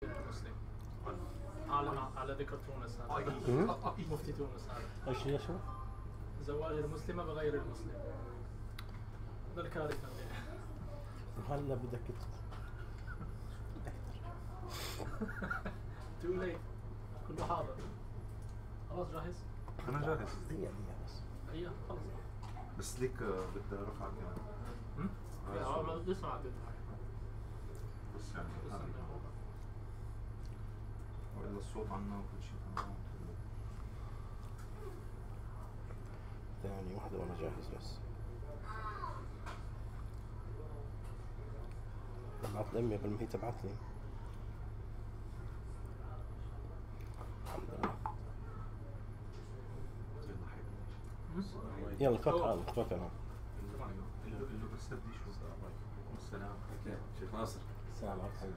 مسلم على ذكر تونس هذا مفتي تونس هذا ايش هي شو؟ زواج المسلمة بغير المسلم هذا الكارثة هلا بدك تو ليت كله حاضر خلاص جاهز؟ أنا جاهز. هي بس هي خلص بس ليك بدي رفع كمان. لسه ما عدت بس يعني وإلا الصوت عنا وكل شيء تمام. ثاني واحدة وأنا جاهز بس. تبعت لأمي قبل ما هي تبعت لي. الحمد لله. يلا فك حالك فك أنا. اللي بس بدي شو. السلام. شيخ ناصر. السلام عليكم.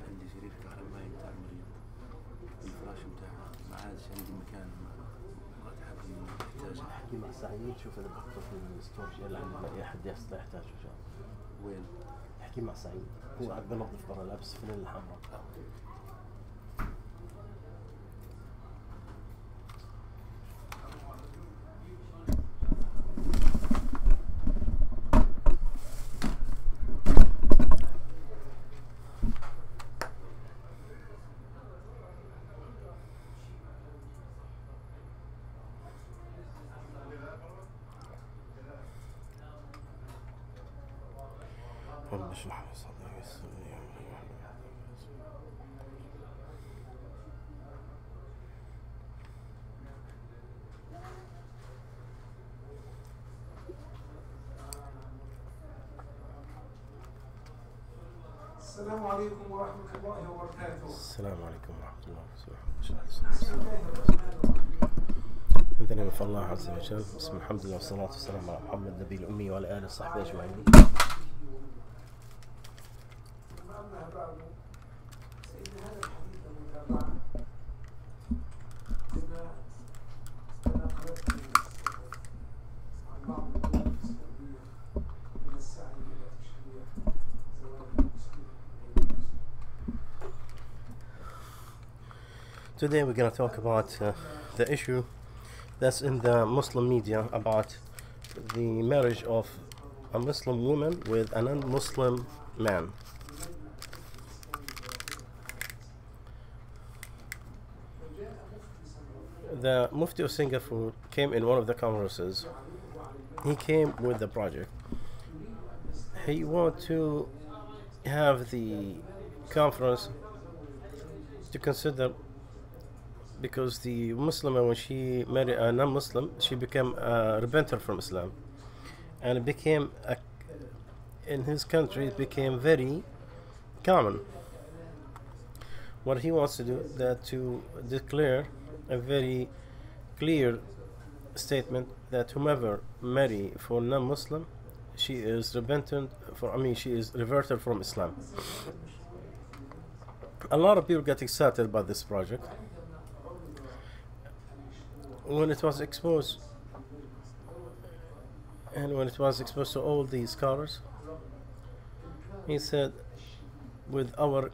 عندي شريط كهربائي بتاع مريض الفراش بتاعه ما عادش عندي مكان ما اتحكم منه احتاج احكي مع سعيد شوف إذا بحطه في الستورج اللي عندنا أي حد يحتاجه إن شاء الله. وين؟ احكي مع سعيد هو قاعد بنظف برا لابس فانيلا حمراء. رب اشرح لي صدري ويسر لي امري واحلل السلام عليكم ورحمة الله وبركاته. السلام عليكم ورحمة الله وبركاته. إذن من الله عز وجل بسم الحمد لله والصلاة والسلام على محمد النبي الأمي وعلى آله وصحبه أجمعين. أما بعد فإن هذا الحديث المتابعة لما استنقلت عن بعض الدول الإسلامية من السعي إلى تشريع زواج المسلم غير المسلم. Today we're going to talk about the issue that's in the Muslim media about the marriage of a Muslim woman with a non-Muslim man. The Mufti of Singapore came in one of the congresses. He came with the project. He wanted to have the conference to consider, because the Muslim, when she married a non-Muslim, she became a repentant from Islam, and it became in his country it became very common. What he wants to do that to declare a very clear statement that whomever marry for non-Muslim, she is repentant she is reverted from Islam. A lot of people get excited about this project. When it was exposed, and when it was exposed to all these scholars, he said, with our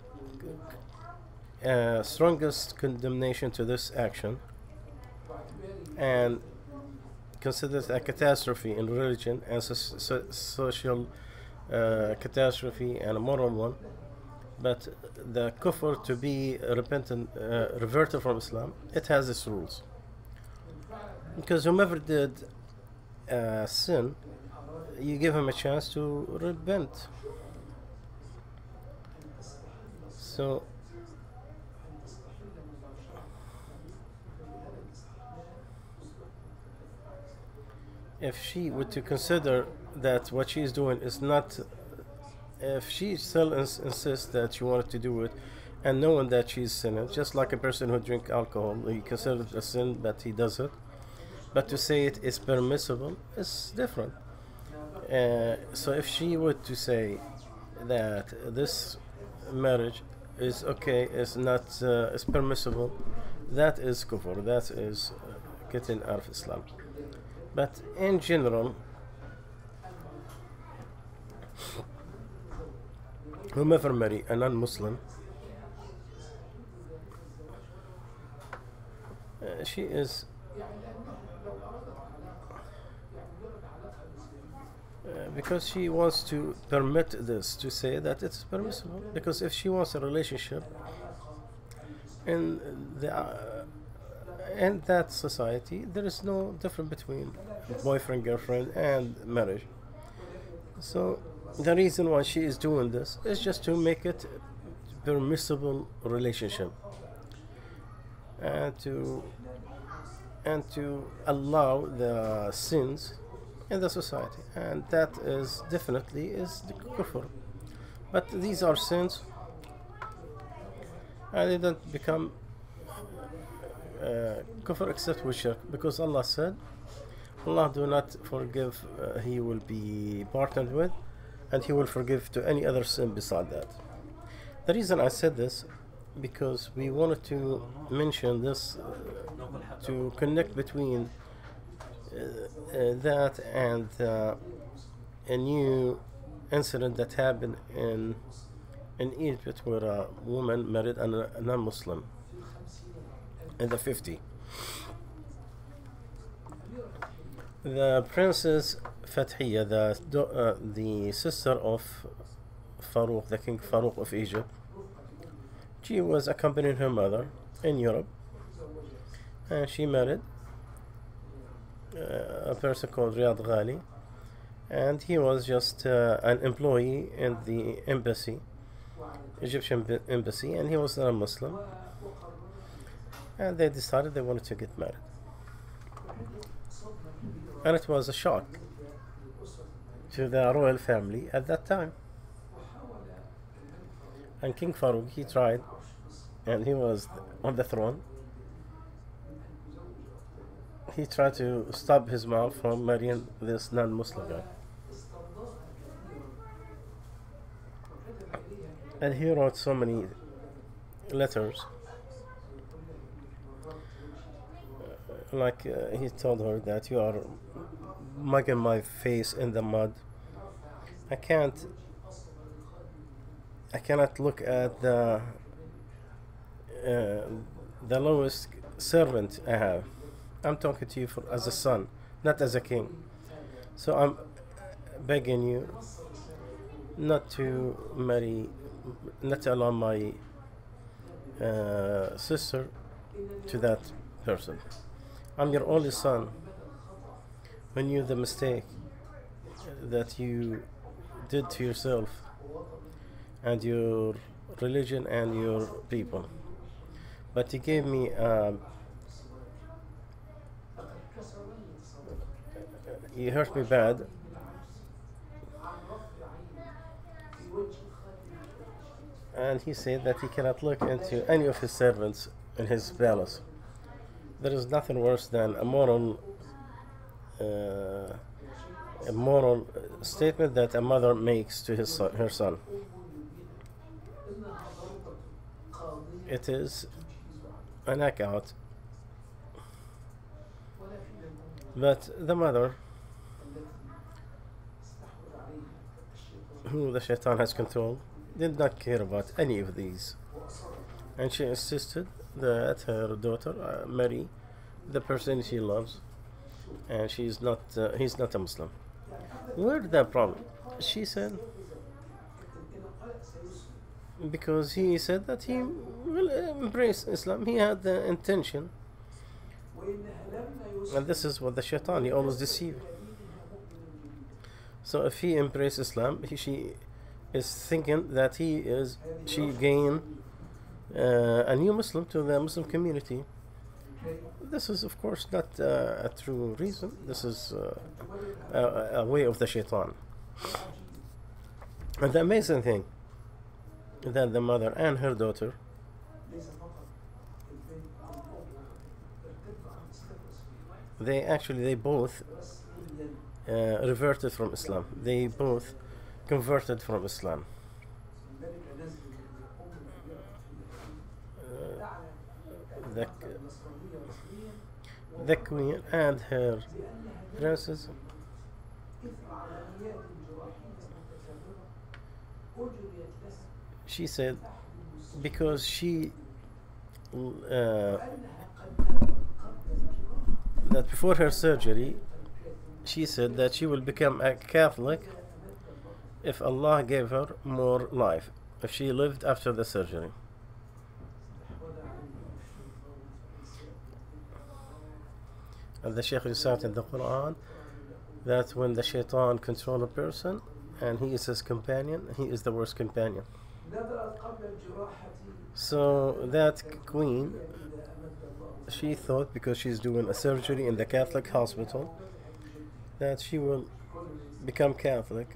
strongest condemnation to this action, and considers a catastrophe in religion and social catastrophe and a moral one, but the kufr to be repentant, reverted from Islam, it has its rules. Because whomever did sin, you give him a chance to repent. So if she were to consider that what she is doing is not, if she still insists that she wanted to do it, and knowing that she's sinning, just like a person who drinks alcohol, he considers it a sin that he does it, but to say it is permissible is different. So if she were to say that this marriage is okay, is not is permissible, that is kufr, that is getting out of Islam. But in general, whomever marry a non-Muslim, she is because she wants to permit this, to say that it's permissible, because if she wants a relationship in that society, there is no difference between boyfriend, girlfriend and marriage. So the reason why she is doing this is just to make it permissible relationship, and to allow the sins in the society, and that is definitely is the kufr. But these are sins, and they don't become kufr except with shirk, because Allah said, Allah do not forgive, He will be partnered with, and He will forgive to any other sin beside that. The reason I said this, because we wanted to mention this to connect between that and a new incident that happened in Egypt, where a woman married a non-Muslim in the 50s. The Princess Fathiya, the sister of Farouk, the King Farouk of Egypt, she was accompanying her mother in Europe, and she married a person called Riyad Ghali, and he was just an employee in the embassy, Egyptian embassy, and he was not a Muslim, and they decided they wanted to get married. And it was a shock to the royal family at that time. And King Farouk, he tried, and he was on the throne. He tried to stop his mouth from marrying this non-Muslim guy. And he wrote so many letters. He told her that you are mugging my face in the mud. I cannot look at the lowest servant I have. I'm talking to you as a son, not as a king. So I'm begging you not to allow my sister to that person. I'm your only son. When you the mistake that you did to yourself and your religion and your people, but he gave me he hurt me bad, and he said that he cannot look into any of his servants in his palace. There is nothing worse than a moral statement that a mother makes to her son. It is a knockout. But the mother, who the shaitan has controlled, did not care about any of these, and she insisted that her daughter marry the person she loves, and he's not a Muslim. Where's the problem? She said, because he said that he will embrace Islam. He had the intention, and this is what the shaitan, he always deceives. So if he embraces Islam, she is thinking that she gain a new Muslim to the Muslim community. This is, of course, not a true reason. This is a way of the shaitan. And the amazing thing that the mother and her daughter, they both reverted from Islam. They both converted from Islam. the queen and her princess. She said because that before her surgery, she said that she will become a Catholic if Allah gave her more life, if she lived after the surgery. And the Shaykh recited in the Quran that when the shaitan controls a person and he is his companion, he is the worst companion. So that queen, she thought because she's doing a surgery in the Catholic hospital that she will become Catholic.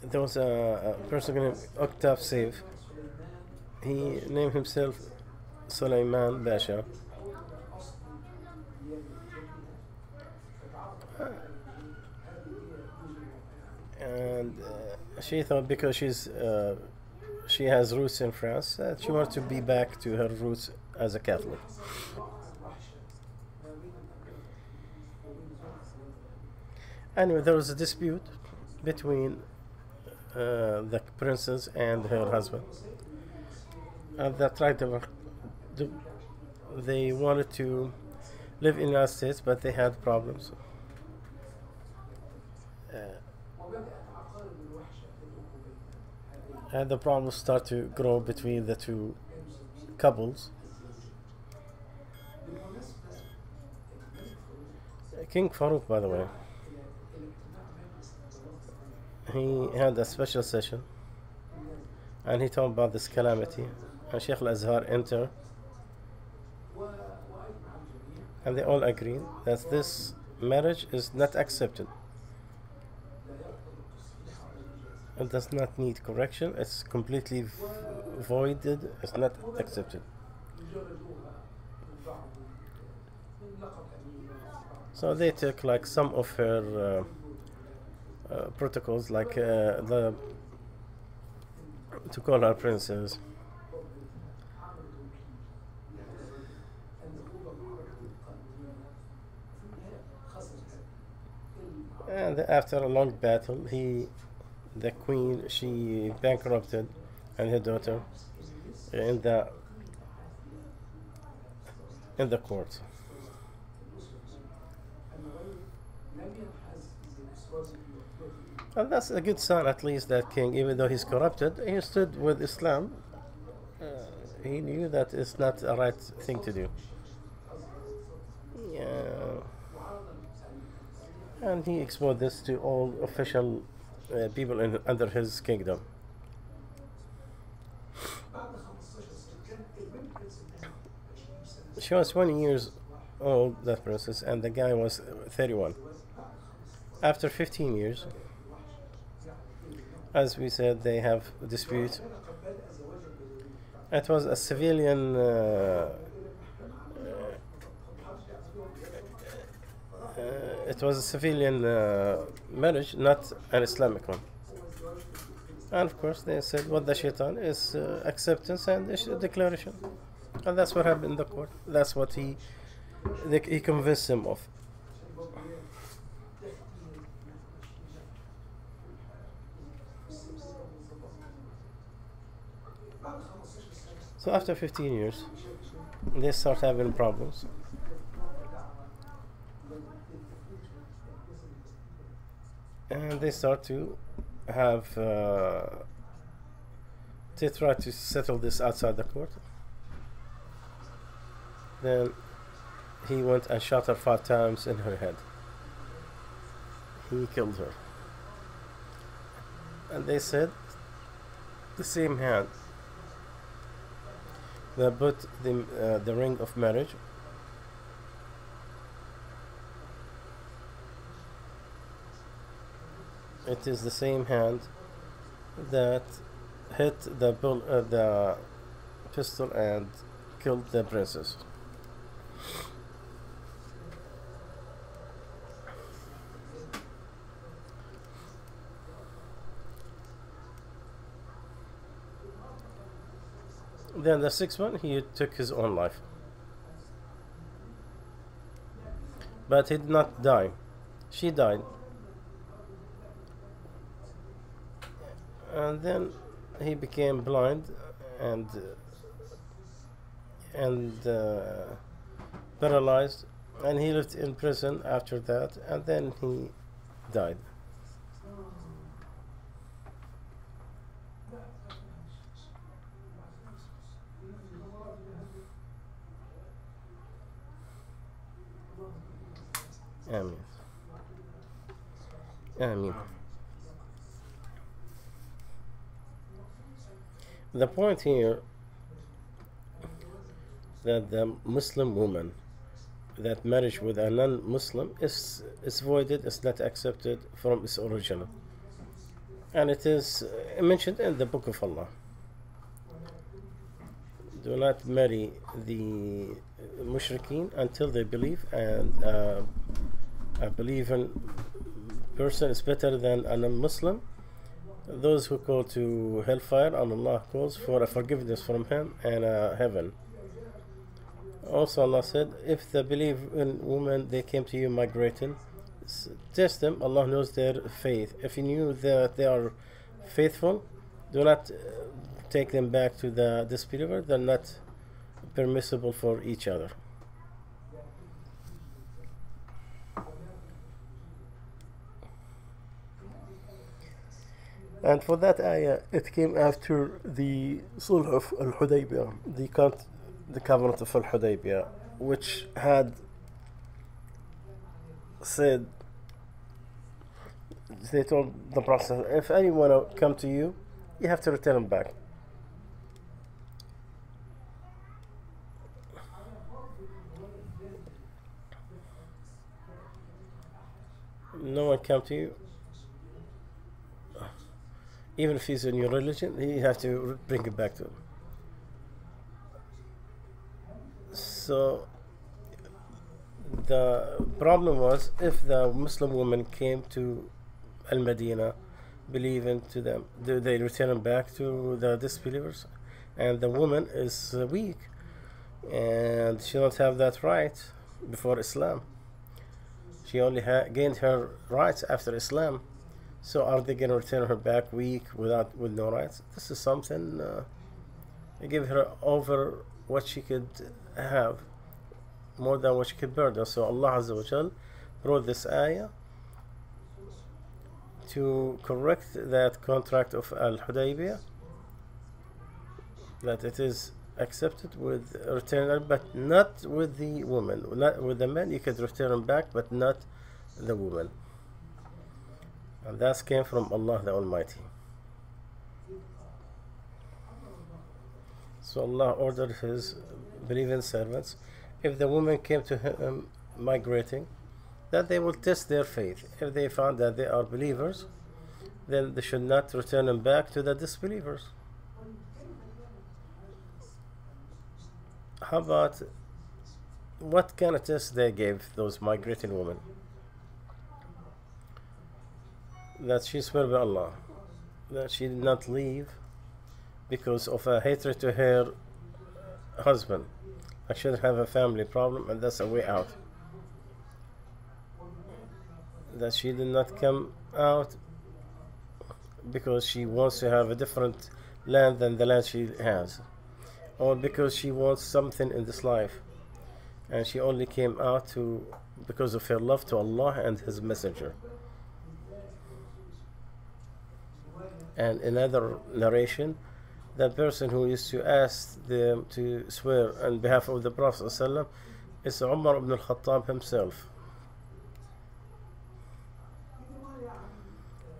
There was a person named Octave Save. He named himself Sulaiman Basha. And she thought because she has roots in France that she wanted to be back to her roots as a Catholic. Anyway, there was a dispute between the princess and her husband. And they wanted to live in the United States, but they had problems. And the problems start to grow between the two couples. King Farouk, by the way, he had a special session and he talked about this calamity, and Sheikh Al Azhar entered, and they all agreed that this marriage is not accepted. It does not need correction, it's completely voided, it's not accepted. So they took like some of her protocols, like to call her princess. And after a long battle, the queen, she bankrupted, and her daughter in the court. And that's a good sign, at least, that king, even though he's corrupted, he stood with Islam. He knew that it's not a right thing to do. Yeah. And he exposed this to all official people under his kingdom. She was 20 years old, that princess, and the guy was 31. After 15 years, as we said, they have a dispute. It was a civilian marriage, not an Islamic one. And of course they said what the shaitan is acceptance and declaration. And that's what happened in the court. That's what he convinced him of. So after 15 years, they start having problems. And they start to have, they try to settle this outside the court. Then he went and shot her 5 times in her head. He killed her. And they said the same hand that put the ring of marriage it is the same hand that hit the pistol and killed the princess. Then the sixth one, he took his own life. But he did not die. She died. And then he became blind and paralyzed, and he lived in prison after that, and then he died. Amen. Amen. The point here that the Muslim woman that marriage with a non-Muslim is voided, is not accepted from its original, and it is mentioned in the Book of Allah. Do not marry the mushrikeen until they believe, and a believing person is better than a non-Muslim. Those who call to hellfire, and Allah calls for a forgiveness from Him and heaven. Also, Allah said, if the believing women they came to you migrating, test them. Allah knows their faith. If you knew that they are faithful, do not take them back to the disbeliever. They're not permissible for each other. And for that ayah, it came after the Sulh of Al-Hudaybiyah, the covenant of Al-Hudaybiyah, which had said, they told the Prophet, if anyone will come to you, you have to return him back. No one come to you, even if he's in your religion, you have to bring it back to him. So the problem was, if the Muslim woman came to Al-Madinah, believing to them, do they return them back to the disbelievers? And the woman is weak, and she don't have that right before Islam. She only gained her rights after Islam. So are they going to return her back weak with no rights? This is something give her over what she could have, more than what she could burden. So Allah Azza wa Jal wrote this ayah to correct that contract of Al-Hudaybiyah, that it is accepted with return, but not with the woman. Not with the men, you could return them back, but not the woman. And that came from Allah the Almighty. So Allah ordered His believing servants, if the woman came to Him migrating, that they will test their faith. If they found that they are believers, then they should not return them back to the disbelievers. How about what kind of test they gave those migrating women? That she swore by Allah that she did not leave because of a hatred to her husband. I should have a family problem, and that's a way out. That she did not come out because she wants to have a different land than the land she has, or because she wants something in this life, and she only came out because of her love to Allah and His Messenger. And another narration, that person who used to ask them to swear on behalf of the Prophet ﷺ is Umar ibn al-Khattab himself.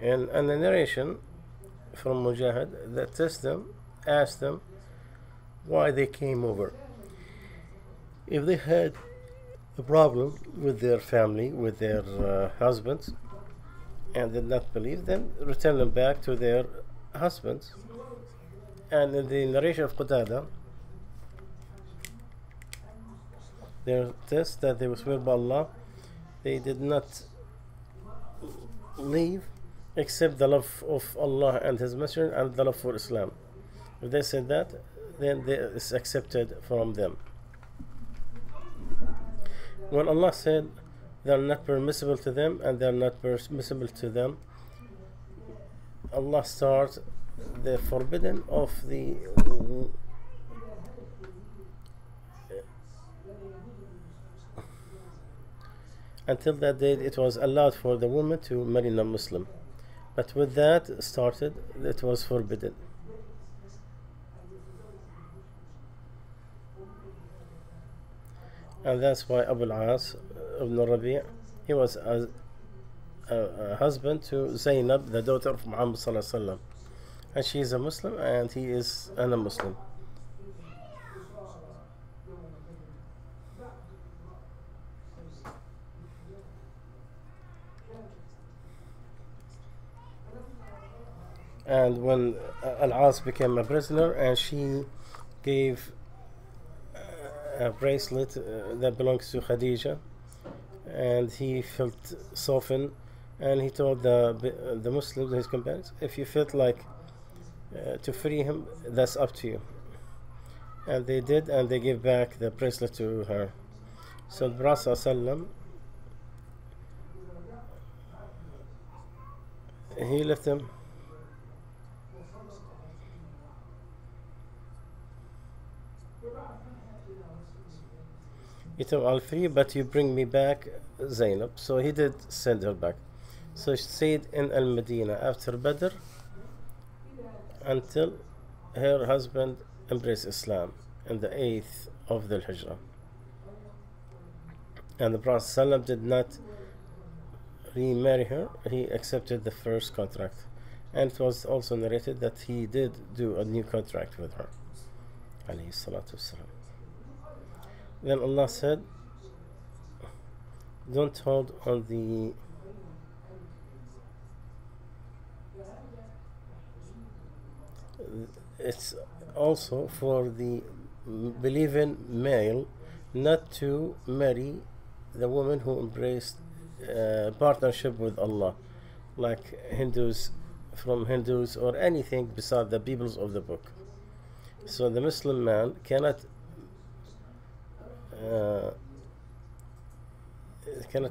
And a narration from Mujahid that asked them why they came over. If they had a problem with their family, with their husbands, and did not believe, then return them back to their husbands. And in the narration of Qatada, their test that they were swear by Allah, they did not leave except the love of Allah and His Messenger and the love for Islam. If they said that, then it's accepted from them. When Allah said they're not permissible to them and they're not permissible to them, Allah starts the forbidden of the until that day it was allowed for the woman to marry non-Muslim, but with that started it was forbidden. And that's why Abu al-As ibn Rabi' he was a husband to Zainab, the daughter of Muhammad sallallahu alaihi wasallam, and she is a Muslim and he is a non-Muslim. And when Al-As became a prisoner and she gave a bracelet that belongs to Khadija, and he felt softened, and he told the Muslims, his companions, if you felt like to free him, that's up to you. And they did, and they gave back the bracelet to her. So the Prophet ﷺ, he left him. He told I'll free, but you bring me back Zainab. So he did send her back. So she stayed in Al-Medina after Badr until her husband embraced Islam in the 8th of the Hijrah. And the Prophet ﷺ did not remarry her. He accepted the first contract. And it was also narrated that he did do a new contract with her. Alayhi salatu wasalam. Then Allah said, don't hold on the it's also for the believing male not to marry the woman who embraced partnership with Allah, like Hindus or anything beside the peoples of the book. So the Muslim man cannot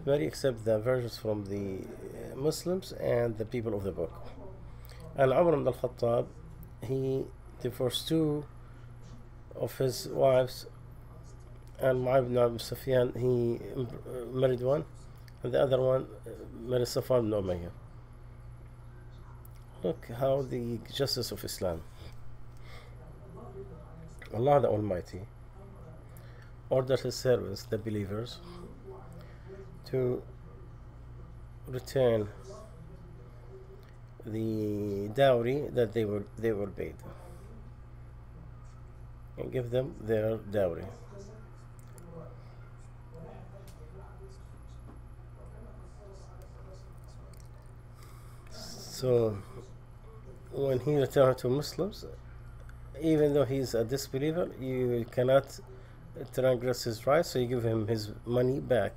marry except the virgins from the Muslims and the people of the book. And Umar ibn al-Khattab, he divorced 2 of his wives, and Mu'awiyah ibn Abi Sufyan, he married one, and the other one married Safwan ibn Umayyah. Look how the justice of Islam. Allah the Almighty ordered his servants, the believers, to return the dowry that they were paid, and give them their dowry. So when he returned to Muslims, even though he's a disbeliever, you cannot transgress his rights, so you give him his money back.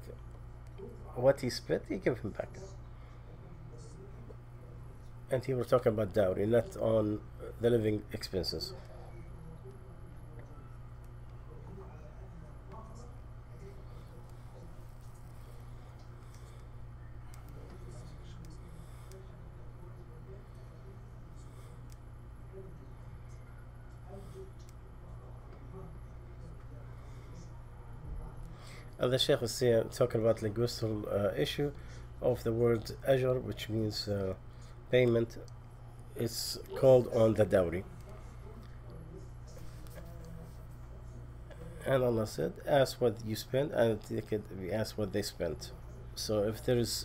What he spent, you give him back. And he was talking about dowry, not on the living expenses. The Sheikh was talking about linguistic issue of the word ajr, which means payment. It's called on the dowry. And Allah said, ask what you spend, and they could ask what they spent. So if there is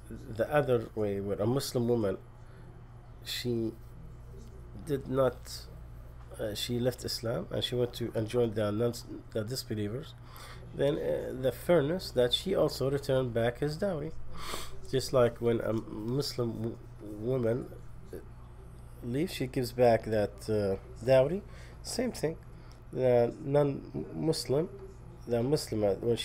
the other way, where a Muslim woman, she did not, she left Islam and she went to and joined the disbelievers, then the fairness that she also returned back his dowry. Just like when a Muslim woman leaves, she gives back that dowry. Same thing. The non-Muslim, the Muslimah, when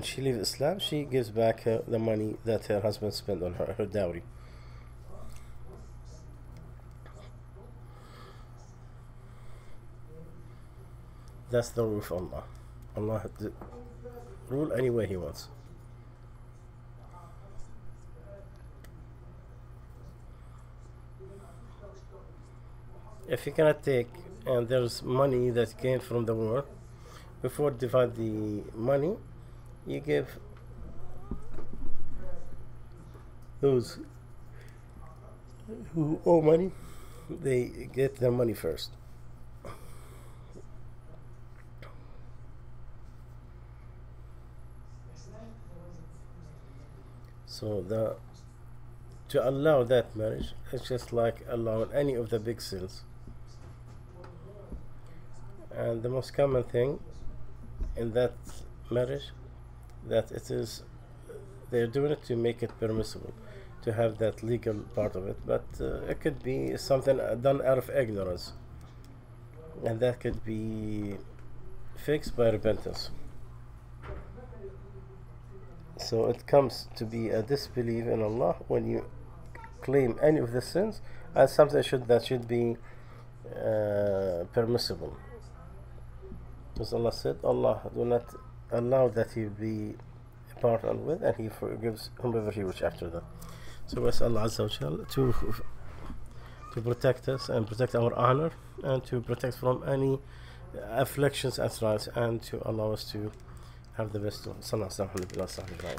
she leaves Islam, she gives back the money that her husband spent on her dowry. That's the rule of Allah. Allah had to rule any way He wants. If you cannot take, and there's money that's gained from the war, before divide the money, you give those who owe money, they get their money first. So to allow that marriage, it's just like allowing any of the big sins. And the most common thing in that marriage, that it is, they're doing it to make it permissible, to have that legal part of it, but it could be something done out of ignorance, and that could be fixed by repentance. So it comes to be a disbelief in Allah when you claim any of the sins as something that should be permissible. As Allah said, Allah do not allow that He be partnered with, and He forgives whomever He wishes after that. So we ask Allah Azza wa Jal to protect us and protect our honor, and to protect from any afflictions and trials, and to allow us to have the best. Salah Al Sawy.